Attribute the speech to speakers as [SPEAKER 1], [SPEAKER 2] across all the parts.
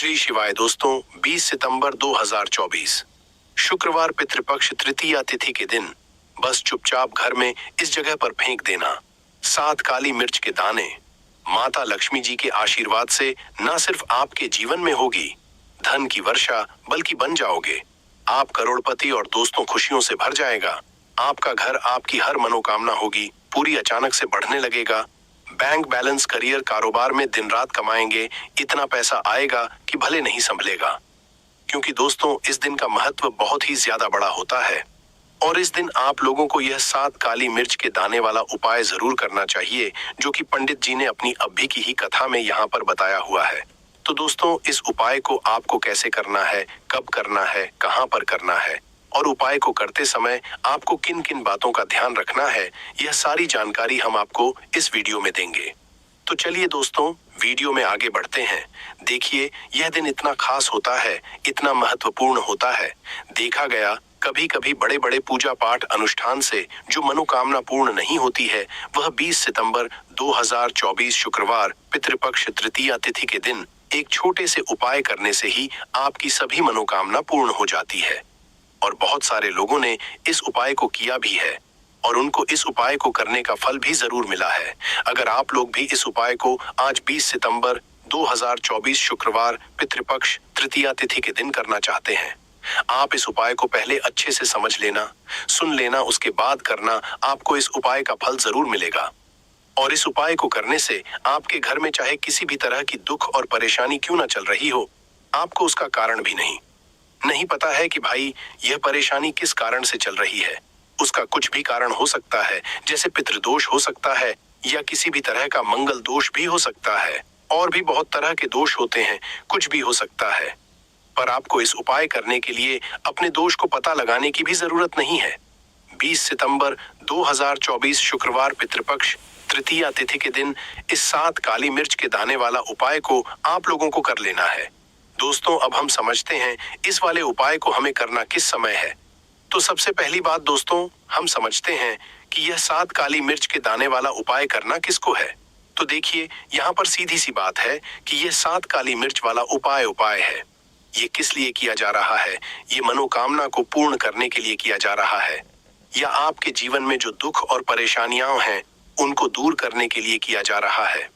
[SPEAKER 1] श्री शिवाय दोस्तों, 20 सितंबर 2024 शुक्रवार पितृपक्ष तृतीया तिथि के दिन बस चुपचाप घर में इस जगह पर फेंक देना 7 काली मिर्च के दाने। माता लक्ष्मी जी के आशीर्वाद से न सिर्फ आपके जीवन में होगी धन की वर्षा, बल्कि बन जाओगे आप करोड़पति और दोस्तों खुशियों से भर जाएगा। आपका घर, आपकी हर मनोकामना होगी पूरी अचानक से बढ़ने लगेगा। बैंक बैलेंस, करियर, कारोबार में दिन रात कमाएंगे, इतना पैसा आएगा कि भले नहीं संभलेगा। क्योंकि दोस्तों, इस दिन का महत्व बहुत ही ज्यादा बड़ा होता है और इस दिन आप लोगों को यह 7 काली मिर्च के दाने वाला उपाय जरूर करना चाहिए, जो कि पंडित जी ने अपनी अभी की ही कथा में यहाँ पर बताया हुआ है। तो दोस्तों, इस उपाय को आपको कैसे करना है, कब करना है, कहाँ पर करना है और उपाय को करते समय आपको किन किन बातों का ध्यान रखना है, यह सारी जानकारी हम आपको इस वीडियो में देंगे। तो चलिए दोस्तों, वीडियो में आगे बढ़ते हैं। देखिए, यह दिन इतना खास होता है, इतना महत्वपूर्ण होता है। देखा गया, कभी कभी बड़े बड़े पूजा पाठ अनुष्ठान से जो मनोकामना पूर्ण नहीं होती है, वह 20 सितंबर 2024 शुक्रवार पितृपक्ष तृतीया तिथि के दिन एक छोटे से उपाय करने से ही आपकी सभी मनोकामना पूर्ण हो जाती है। और बहुत सारे लोगों ने इस उपाय को किया भी है और उनको इस उपाय को करने का फल भी जरूर मिला है। अगर आप लोग भी इस उपाय को आज 20 सितंबर 2024 शुक्रवार पितृपक्ष तृतीया तिथि के दिन करना चाहते हैं, आप इस उपाय को पहले अच्छे से समझ लेना, सुन लेना, उसके बाद करना। आपको इस उपाय का फल जरूर मिलेगा। और इस उपाय को करने से आपके घर में चाहे किसी भी तरह की दुख और परेशानी क्यों ना चल रही हो, आपको उसका कारण भी नहीं पता है कि भाई यह परेशानी किस कारण से चल रही है। उसका कुछ भी कारण हो सकता है, जैसे पितृदोष हो सकता है या किसी भी तरह का मंगल दोष भी हो सकता है, और भी बहुत तरह के दोष होते हैं, कुछ भी हो सकता है। पर आपको इस उपाय करने के लिए अपने दोष को पता लगाने की भी जरूरत नहीं है। 20 सितंबर 2024 शुक्रवार पितृपक्ष तृतीया तिथि के दिन इस 7 काली मिर्च के दाने वाला उपाय को आप लोगों को कर लेना है। दोस्तों, अब हम समझते हैं इस वाले उपाय को हमें करना किस समय है। तो सबसे पहली बात दोस्तों, हम समझते हैं कि यह 7 काली मिर्च के दाने वाला उपाय करना किसको है। तो देखिए, यहाँ पर सीधी सी बात है कि यह 7 काली मिर्च वाला उपाय है। ये किस लिए किया जा रहा है? ये मनोकामना को पूर्ण करने के लिए किया जा रहा है, या आपके जीवन में जो दुख और परेशानियां हैं उनको दूर करने के लिए किया जा रहा है,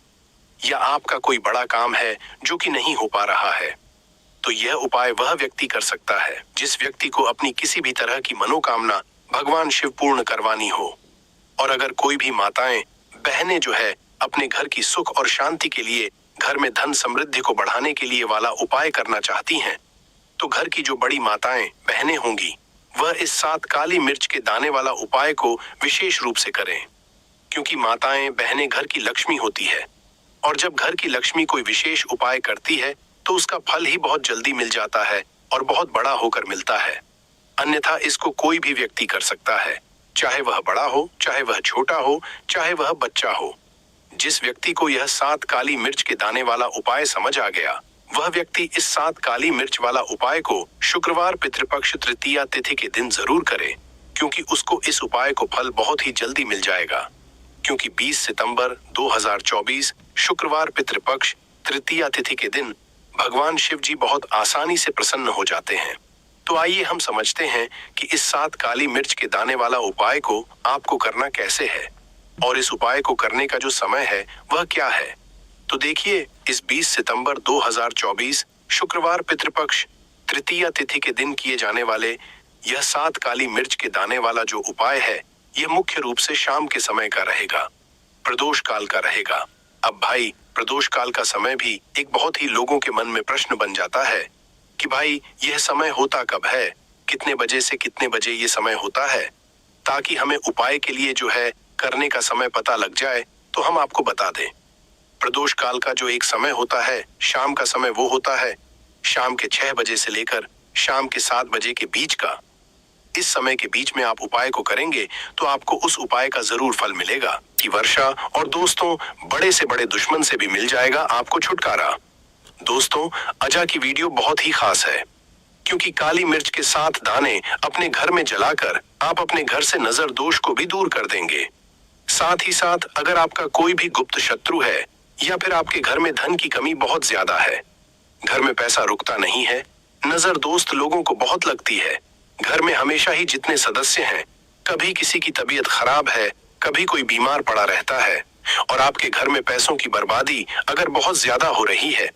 [SPEAKER 1] या आपका कोई बड़ा काम है जो कि नहीं हो पा रहा है। तो यह उपाय वह व्यक्ति कर सकता है जिस व्यक्ति को अपनी किसी भी तरह की मनोकामना भगवान शिव पूर्ण करवानी हो। और अगर कोई भी माताएं, बहनें जो है अपने घर की सुख और शांति के लिए, घर में धन समृद्धि को बढ़ाने के लिए वाला उपाय करना चाहती हैं, तो घर की जो बड़ी माताएं, बहनें होंगी, वह इस 7 काली मिर्च के दाने वाला उपाय को विशेष रूप से करें। क्योंकि माताएं, बहनें घर की लक्ष्मी होती है और जब घर की लक्ष्मी कोई विशेष उपाय करती है तो उसका फल ही बहुत जल्दी मिल जाता है और बहुत बड़ा होकर मिलता है। अन्यथा इसको कोई भी व्यक्ति कर सकता है, चाहे वह बड़ा हो, चाहे वह छोटा हो, चाहे वह बच्चा हो। जिस व्यक्ति को यह 7 काली मिर्च के दाने वाला उपाय समझ आ गया, वह व्यक्ति इस 7 काली मिर्च वाला उपाय को शुक्रवार पितृपक्ष तृतीया तिथि के दिन जरूर करे, क्योंकि उसको इस उपाय को फल बहुत ही जल्दी मिल जाएगा। क्योंकि 20 सितंबर 2024 शुक्रवार पितृपक्ष तृतीया तिथि के दिन भगवान शिव जी बहुत आसानी से प्रसन्न हो जाते हैं। तो आइए हम समझते हैं कि इस 7 काली मिर्च के दाने वाला उपाय को आपको करना कैसे है और इस उपाय को करने का जो समय है वह क्या है। तो देखिए, इस 20 सितंबर 2024 शुक्रवार पितृपक्ष तृतीया तिथि के दिन किए जाने वाले यह 7 काली मिर्च के दाने वाला जो उपाय है, यह मुख्य रूप से शाम के समय का रहेगा, प्रदोष काल का रहेगा। अब भाई, प्रदोष काल का समय भी एक बहुत ही लोगों के मन में प्रश्न बन जाता है कि भाई यह समय होता कब है, कितने बजे से कितने बजे ये समय होता है, ताकि हमें उपाय के लिए जो है करने का समय पता लग जाए तो हम आपको बता दें। प्रदोष काल का जो एक समय होता है, शाम का समय, वो होता है शाम के 6 बजे से लेकर शाम के 7 बजे के बीच का। इस समय के बीच में आप उपाय को करेंगे तो आपको उस उपाय का जरूर फल मिलेगा कि वर्षा, और दोस्तों बड़े से बड़े दुश्मन से भी मिल जाएगा आपको छुटकारा। दोस्तों, अजा की वीडियो बहुत ही खास है, क्योंकि काली मिर्च के 7 दाने अपने घर में जलाकर आप अपने घर से नजर दोष को भी दूर कर देंगे। साथ ही साथ अगर आपका कोई भी गुप्त शत्रु है या फिर आपके घर में धन की कमी बहुत ज्यादा है, घर में पैसा रुकता नहीं है, नजर दोस्त लोगों को बहुत लगती है। घर में हमेशा ही जितने सदस्य हैं, कभी किसी की तबीयत खराब है, कभी कोई बीमार पड़ा रहता है। और आपके घर में पैसों की बर्बादी अगर बहुत ज्यादा हो रही है,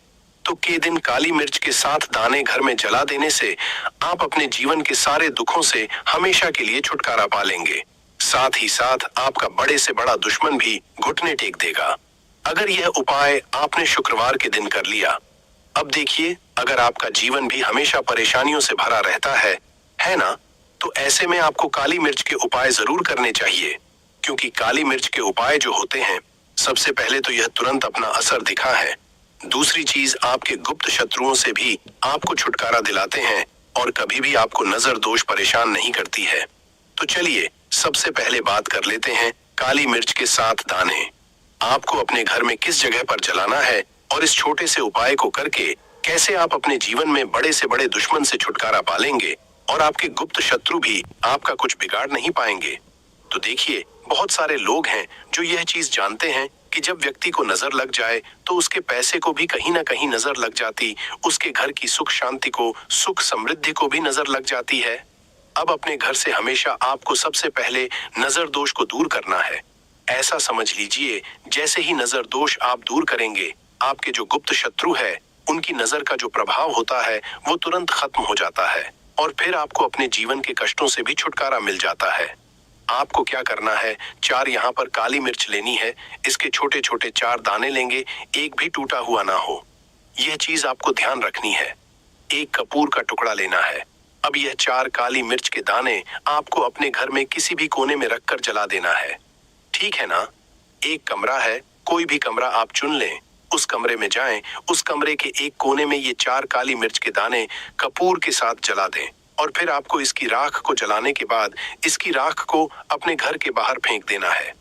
[SPEAKER 1] तो के दिन काली मिर्च के साथ दाने घर में जला देने से आप अपने जीवन के सारे दुखों से हमेशा के लिए छुटकारा पा लेंगे। साथ ही साथ आपका बड़े से बड़ा दुश्मन भी घुटने टेक देगा। अगर यह उपाय आपने शुक्रवार के दिन कर लिया, अब देखिए, अगर आपका जीवन भी हमेशा परेशानियों से भरा रहता है ना, तो ऐसे में आपको काली मिर्च के उपाय जरूर करने चाहिए। क्योंकि काली मिर्च के उपाय जो होते हैं, सबसे पहले तो यह तुरंत अपना असर दिखा है। दूसरी चीज, आपके गुप्त शत्रुओं से भी आपको छुटकारा दिलाते हैं और कभी भी आपको नजर दोष परेशान नहीं करती है। तो चलिए सबसे पहले बात कर लेते हैं काली मिर्च के साथ दाने। आपको अपने घर में किस जगह पर जलाना है और इस छोटे से उपाय को करके कैसे आप अपने जीवन में बड़े से बड़े दुश्मन से छुटकारा पालेंगे और आपके गुप्त शत्रु भी आपका कुछ बिगाड़ नहीं पाएंगे। तो देखिए, बहुत सारे लोग हैं जो यह चीज जानते हैं कि जब व्यक्ति को नजर लग जाए तो उसके पैसे को भी कहीं ना कहीं नजर लग जाती, उसके घर की सुख शांति को, सुख समृद्धि को भी नजर लग जाती है। अब अपने घर से हमेशा आपको सबसे पहले नजर दोष को दूर करना है। ऐसा समझ लीजिए, जैसे ही नजर दोष आप दूर करेंगे, आपके जो गुप्त शत्रु है, उनकी नजर का जो प्रभाव होता है वो तुरंत खत्म हो जाता है और फिर आपको अपने जीवन के कष्टों से भी छुटकारा मिल जाता है। आपको क्या करना है, 4 यहाँ पर काली मिर्च लेनी है। इसके छोटे छोटे 4 दाने लेंगे, एक भी टूटा हुआ ना हो। यह चीज आपको ध्यान रखनी है। एक कपूर का टुकड़ा लेना है। अब यह 4 काली मिर्च के दाने आपको अपने घर में किसी भी कोने में रखकर जला देना है। ठीक है ना? एक कमरा है, कोई भी कमरा आप चुन लें, उस कमरे में जाएं, उस कमरे के एक कोने में ये 4 काली मिर्च के दाने कपूर के साथ जला दें और फिर आपको इसकी राख को जलाने के बाद इसकी राख को अपने घर के बाहर फेंक देना है।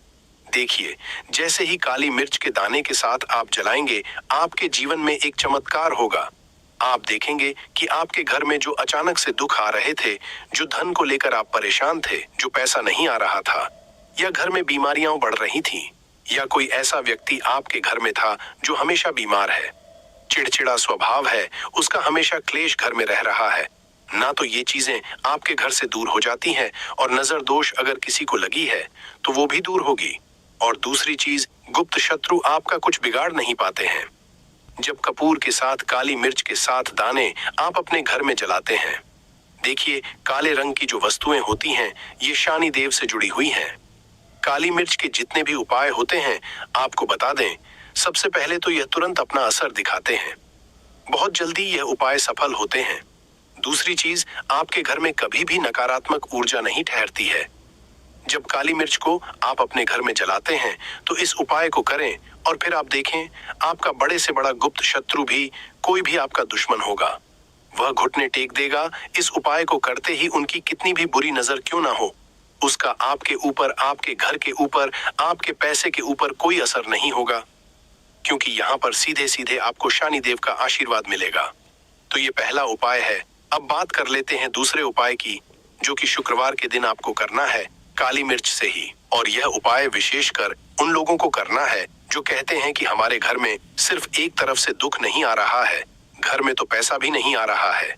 [SPEAKER 1] देखिए, जैसे ही काली मिर्च के दाने के साथ आप जलाएंगे, आपके जीवन में एक चमत्कार होगा। आप देखेंगे कि आपके घर में जो अचानक से दुख आ रहे थे, जो धन को लेकर आप परेशान थे, जो पैसा नहीं आ रहा था, या घर में बीमारियां बढ़ रही थीं, या कोई ऐसा व्यक्ति आपके घर में था जो हमेशा बीमार है, चिड़चिड़ा स्वभाव है, उसका हमेशा क्लेश घर में रह रहा है ना, तो ये चीजें आपके घर से दूर हो जाती हैं और नजर दोष अगर किसी को लगी है तो वो भी दूर होगी। और दूसरी चीज, गुप्त शत्रु आपका कुछ बिगाड़ नहीं पाते हैं। जब कपूर के साथ काली मिर्च के साथ दाने आप अपने घर में जलाते हैं, देखिए, काले रंग की जो वस्तुएं होती हैं, ये शनि देव से जुड़ी हुई हैं। काली मिर्च के जितने भी उपाय होते हैं, आपको बता दें, सबसे पहले तो यह तुरंत अपना असर दिखाते हैं। बहुत जल्दी यह उपाय सफल होते हैं। दूसरी चीज, आपके घर में कभी भी नकारात्मक ऊर्जा नहीं ठहरती है। जब काली मिर्च को आप अपने घर में जलाते हैं तो इस उपाय को करें और फिर आप देखें, आपका बड़े से बड़ा गुप्त शत्रु भी, कोई भी आपका दुश्मन होगा, वह घुटने टेक देगा। इस उपाय को करते ही उनकी कितनी भी बुरी नजर क्यों ना हो, उसका आपके ऊपर, आपके घर के ऊपर, आपके पैसे के ऊपर कोई असर नहीं होगा, क्योंकि यहाँ पर सीधे सीधे आपको शनि देव का आशीर्वाद मिलेगा। तो ये पहला उपाय है। अब बात कर लेते हैं दूसरे उपाय की, जो कि शुक्रवार के दिन आपको करना है काली मिर्च से ही। और यह उपाय विशेषकर उन लोगों को करना है जो कहते हैं कि हमारे घर में सिर्फ एक तरफ से दुख नहीं आ रहा है, घर में तो पैसा भी नहीं आ रहा है,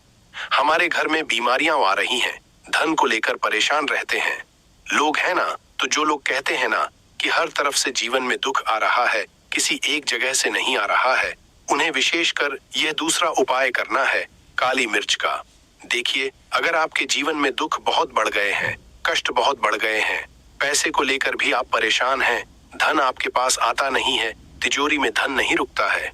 [SPEAKER 1] हमारे घर में बीमारियां आ रही हैं, धन को लेकर परेशान रहते हैं लोग, है ना। तो जो लोग कहते हैं ना कि हर तरफ से जीवन में दुख आ रहा है, किसी एक जगह से नहीं आ रहा है, उन्हें विशेषकर यह दूसरा उपाय करना है काली मिर्च का। देखिए, अगर आपके जीवन में दुख बहुत बढ़ गए हैं, कष्ट बहुत बढ़ गए हैं, पैसे को लेकर भी आप परेशान हैं, धन आपके पास आता नहीं है, तिजोरी में धन नहीं रुकता है,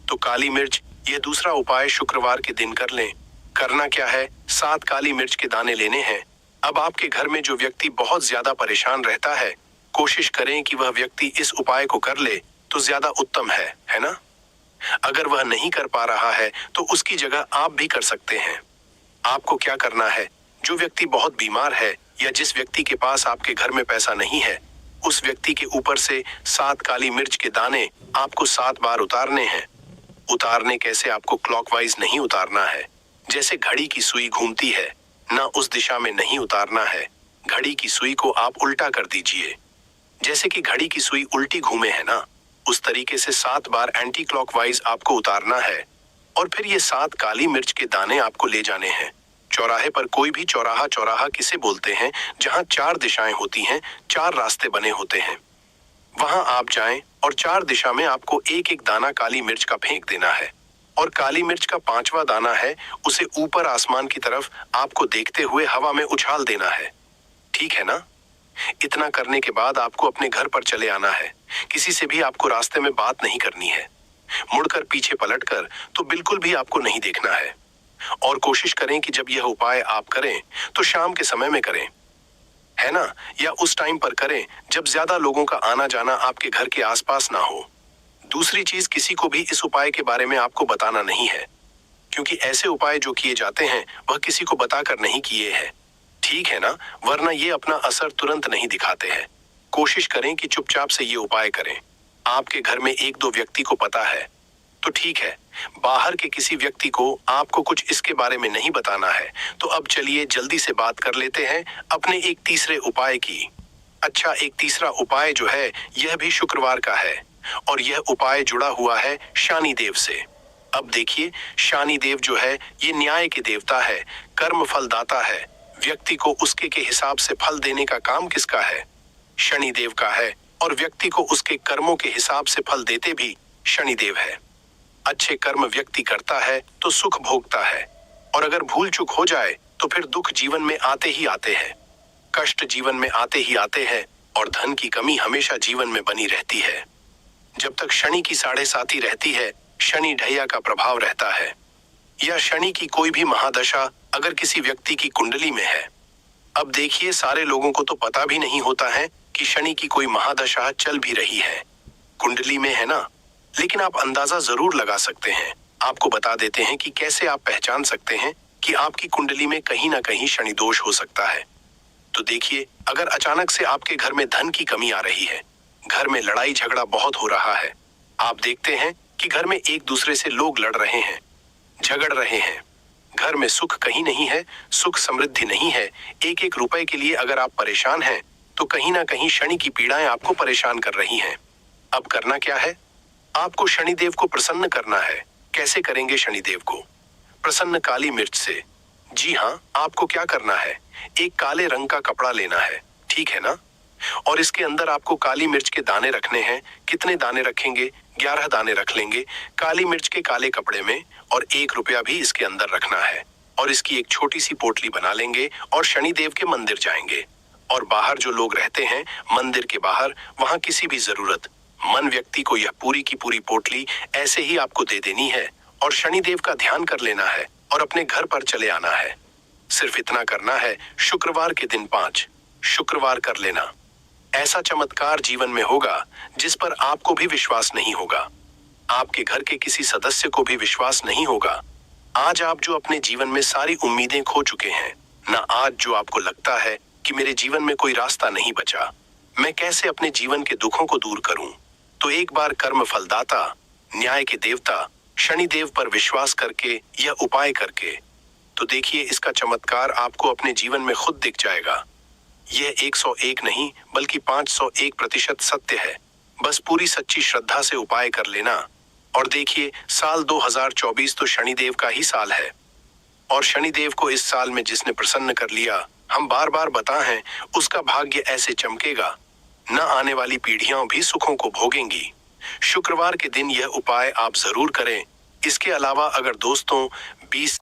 [SPEAKER 1] तो काली मिर्च, यह दूसरा उपाय शुक्रवार के दिन कर लें। करना क्या है, 7 काली मिर्च के दाने लेने हैं। अब आपके घर में जो व्यक्ति बहुत ज्यादा परेशान रहता है, कोशिश करें कि वह व्यक्ति इस उपाय को कर ले तो ज्यादा उत्तम है ना। अगर वह नहीं कर पा रहा है तो उसकी जगह आप भी कर सकते हैं। आपको क्या करना है, जो व्यक्ति बहुत बीमार है या जिस व्यक्ति के पास आपके घर में पैसा नहीं है, उस व्यक्ति के ऊपर से 7 काली मिर्च के दाने आपको 7 बार उतारने हैं। उतारने कैसे, आपको क्लॉकवाइज नहीं उतारना है, जैसे घड़ी की सुई घूमती है ना, उस दिशा में नहीं उतारना है। घड़ी की सुई को आप उल्टा कर दीजिए, जैसे कि घड़ी की सुई उल्टी घूमे है ना, उस तरीके से 7 बार एंटी क्लॉकवाइज आपको उतारना है। और फिर ये 7 काली मिर्च के दाने आपको ले जाने हैं चौराहे पर। कोई भी चौराहा, चौराहा किसे बोलते हैं जहां 4 दिशाएं होती हैं, 4 रास्ते बने होते हैं, वहां आप जाएं और 4 दिशा में आपको एक एक दाना काली मिर्च का फेंक देना है। और काली मिर्च का 5वां दाना है, उसे ऊपर आसमान की तरफ आपको देखते हुए हवा में उछाल देना है। ठीक है ना? इतना करने के बाद आपको अपने घर पर चले आना है। किसी से भी आपको रास्ते में बात नहीं करनी है। मुड़कर पीछे पलटकर तो बिल्कुल भी आपको नहीं देखना है। और कोशिश करें कि जब यह उपाय आप करें तो शाम के समय में करें, है ना? या उस टाइम पर करें जब ज्यादा लोगों का आना जाना आपके घर के आसपास ना हो। दूसरी चीज, किसी को भी इस उपाय के बारे में आपको बताना नहीं है, क्योंकि ऐसे उपाय जो किए जाते हैं वह किसी को बताकर नहीं किए हैं। ठीक है ना? वरना ये अपना असर तुरंत नहीं दिखाते हैं। कोशिश करें कि चुपचाप से ये उपाय करें। आपके घर में 1-2 व्यक्ति को पता है तो ठीक है, बाहर के किसी व्यक्ति को आपको कुछ इसके बारे में नहीं बताना है। तो अब चलिए जल्दी से बात कर लेते हैं अपने एक तीसरे उपाय की। अच्छा, एक तीसरा उपाय जो है यह भी शुक्रवार का है और यह उपाय जुड़ा हुआ है शनि देव से। अब देखिए, शनि देव जो है ये न्याय के देवता है, कर्म फलदाता है। व्यक्ति को उसके के हिसाब से फल देने का काम किसका है? शनि देव का है। और व्यक्ति को उसके कर्मों के हिसाब से फल देते भी शनि देव है। अच्छे कर्म व्यक्ति करता है तो सुख भोगता है, और अगर भूल चूक हो जाए तो फिर दुख जीवन में आते ही आते हैं, कष्ट जीवन में आते ही आते हैं, और धन की कमी हमेशा जीवन में बनी रहती है। जब तक शनि की 7.5 रहती है, शनि ढैया का प्रभाव रहता है। या शनि की कोई भी महादशा अगर किसी व्यक्ति की कुंडली में है। अब देखिए, सारे लोगों को तो पता भी नहीं होता है कि शनि की कोई महादशा चल भी रही है, कुंडली में, है ना? लेकिन आप अंदाजा जरूर लगा सकते हैं। आपको बता देते हैं कि कैसे आप पहचान सकते हैं कि आपकी कुंडली में कहीं ना कहीं शनि दोष हो सकता है। तो देखिए, अगर अचानक से आपके घर में धन की कमी आ रही है, घर में लड़ाई झगड़ा बहुत हो रहा है, आप देखते हैं कि घर में एक दूसरे से लोग लड़ रहे हैं, झगड़ रहे हैं, घर में सुख कहीं नहीं है, सुख समृद्धि नहीं है, एक एक रुपए के लिए अगर आप परेशान हैं तो कहीं ना कहीं शनि की पीड़ाएं आपको परेशान कर रही हैं। अब करना क्या है? आपको शनिदेव को प्रसन्न करना है। कैसे करेंगे शनिदेव को प्रसन्न? काली मिर्च से। जी हाँ, आपको क्या करना है, एक काले रंग का कपड़ा लेना है, ठीक है ना? और इसके अंदर आपको काली मिर्च के दाने रखने हैं। कितने दाने रखेंगे? 11 दाने रख लेंगे काली मिर्च के काले कपड़े में, और 1 रुपया भी इसके अंदर रखना है। और इसकी एक छोटी सी पोटली बना लेंगे और शनिदेव के मंदिर जाएंगे। और बाहर जो लोग रहते हैं मंदिर के बाहर, वहां किसी भी जरूरत मन व्यक्ति को यह पूरी की पूरी पोटली ऐसे ही आपको दे देनी है, और शनिदेव का ध्यान कर लेना है और अपने घर पर चले आना है। सिर्फ इतना करना है। शुक्रवार के दिन 5 शुक्रवार कर लेना। ऐसा चमत्कार जीवन में होगा जिस पर आपको भी विश्वास नहीं होगा, आपके घर के किसी सदस्य को भी विश्वास नहीं होगा। आज आप जो अपने जीवन में सारी उम्मीदें खो चुके हैं ना, आज जो आपको लगता है कि मेरे जीवन में कोई रास्ता नहीं बचा, मैं कैसे अपने जीवन के दुखों को दूर करूं, तो एक बार कर्म फलदाता, न्याय के देवता शनिदेव पर विश्वास करके, यह उपाय करके, तो देखिए इसका चमत्कार आपको अपने जीवन में खुद दिख जाएगा। यह 101 नहीं बल्कि 501% सत्य है। बस पूरी सच्ची श्रद्धा से उपाय कर लेना। और देखिए, साल 2024 तो शनिदेव का ही साल है, और शनिदेव को इस साल में जिसने प्रसन्न कर लिया, हम बार बार बता हैं, उसका भाग्य ऐसे चमकेगा, न आने वाली पीढ़ियां भी सुखों को भोगेंगी। शुक्रवार के दिन यह उपाय आप जरूर करें। इसके अलावा अगर दोस्तों 20